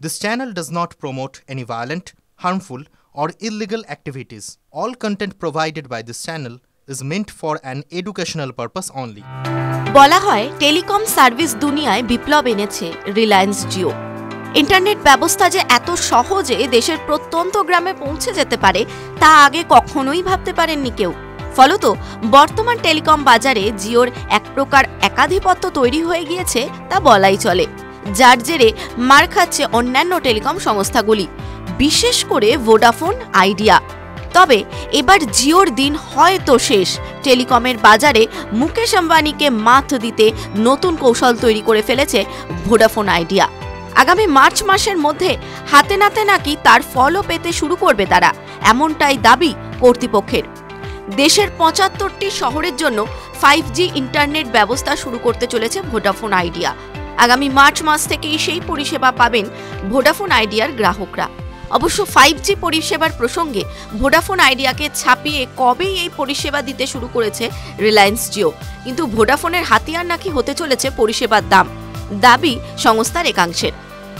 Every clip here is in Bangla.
This channel does not promote any violent, harmful, or illegal activities. All content provided by this channel is meant for an educational purpose only. বলা হয় টেলিকম সার্ভিস দুনিয়ায় বিপ্লব এনেছে রিলায়েন্স জিও। ইন্টারনেট ব্যবস্থা যে এত সহজে দেশের প্রত্যন্ত গ্রামে পৌঁছে যেতে পারে তা আগে কখনোই ভাবতে পারেননি কেউ। ফলত বর্তমান টেলিকম বাজারে জিওর এক প্রকার একাধিপত্য তৈরি হয়ে গিয়েছে তা বলাই চলে, যার জেরে মার খাচ্ছে অন্যান্য টেলিকম সংস্থাগুলি, বিশেষ করে ভোডাফোন আইডিয়া। তবে এবার জিওর দিন হয়তো শেষ। টেলিকমের বাজারে মুকেশ আম্বানিকে মাত দিতে নতুন কৌশল তৈরি করে ফেলেছে ভোডাফোন আইডিয়া। আগামী মার্চ মাসের মধ্যে হাতে নাতে নাকি তার ফলও পেতে শুরু করবে তারা, এমনটাই দাবি কর্তৃপক্ষের। দেশের ৭৫টি শহরের জন্য 5G ইন্টারনেট ব্যবস্থা শুরু করতে চলেছে ভোডাফোন আইডিয়া। আগামী মার্চ মাস থেকেই সেই পরিষেবা পাবেন ভোডাফোন আইডিয়ার গ্রাহকরা। অবশ্য 5G পরিষেবার প্রসঙ্গে ভোডাফোন আইডিয়াকে ছাপিয়ে কবেই এই পরিষেবা দিতে শুরু করেছে রিলায়েন্স জিও, কিন্তু ভোডাফোনের হাতিয়ার নাকি হতে চলেছে পরিষেবার দাম, দাবি সংস্থার একাংশের।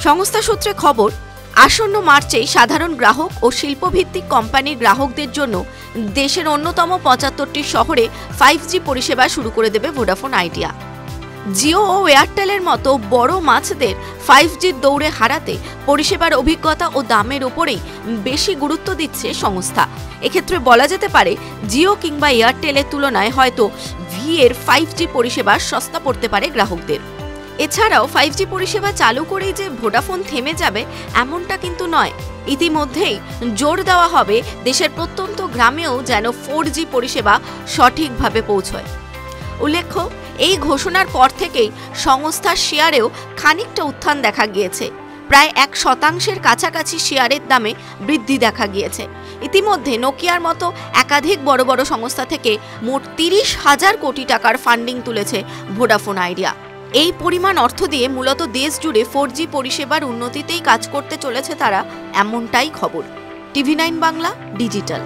সংস্থা সূত্রে খবর, আসন্ন মার্চেই সাধারণ গ্রাহক ও শিল্পভিত্তিক কোম্পানির গ্রাহকদের জন্য দেশের অন্যতম ৭৫টি শহরে 5G পরিষেবা শুরু করে দেবে ভোডাফোন আইডিয়া। জিও ও এয়ারটেলের মতো বড় মাছদের 5Gর দৌড়ে হারাতে পরিষেবার অভিজ্ঞতা ও দামের ওপরেই বেশি গুরুত্ব দিচ্ছে সংস্থা। এক্ষেত্রে বলা যেতে পারে জিও কিংবা এয়ারটেলের তুলনায় হয়তো ভি এর 5G পরিষেবা সস্তা পড়তে পারে গ্রাহকদের। এছাড়াও 5G পরিষেবা চালু করেই যে ভোডাফোন থেমে যাবে এমনটা কিন্তু নয়। ইতিমধ্যেই জোর দেওয়া হবে দেশের প্রত্যন্ত গ্রামেও যেন 4G পরিষেবা সঠিকভাবে পৌঁছয়। উল্লেখ্য, এই ঘোষণার পর থেকেই সংস্থার শেয়ারেও খানিকটা উত্থান দেখা গিয়েছে। প্রায় 1% কাছাকাছি শেয়ারের দামে বৃদ্ধি দেখা গিয়েছে। ইতিমধ্যে নোকিয়ার মতো একাধিক বড় বড় সংস্থা থেকে মোট 30,000 কোটি টাকার ফান্ডিং তুলেছে ভোডাফোন আইডিয়া। এই পরিমাণ অর্থ দিয়ে মূলত দেশ জুড়ে 4G পরিষেবার উন্নতিতেই কাজ করতে চলেছে তারা, এমনটাই খবর। TV9 Bangla digital.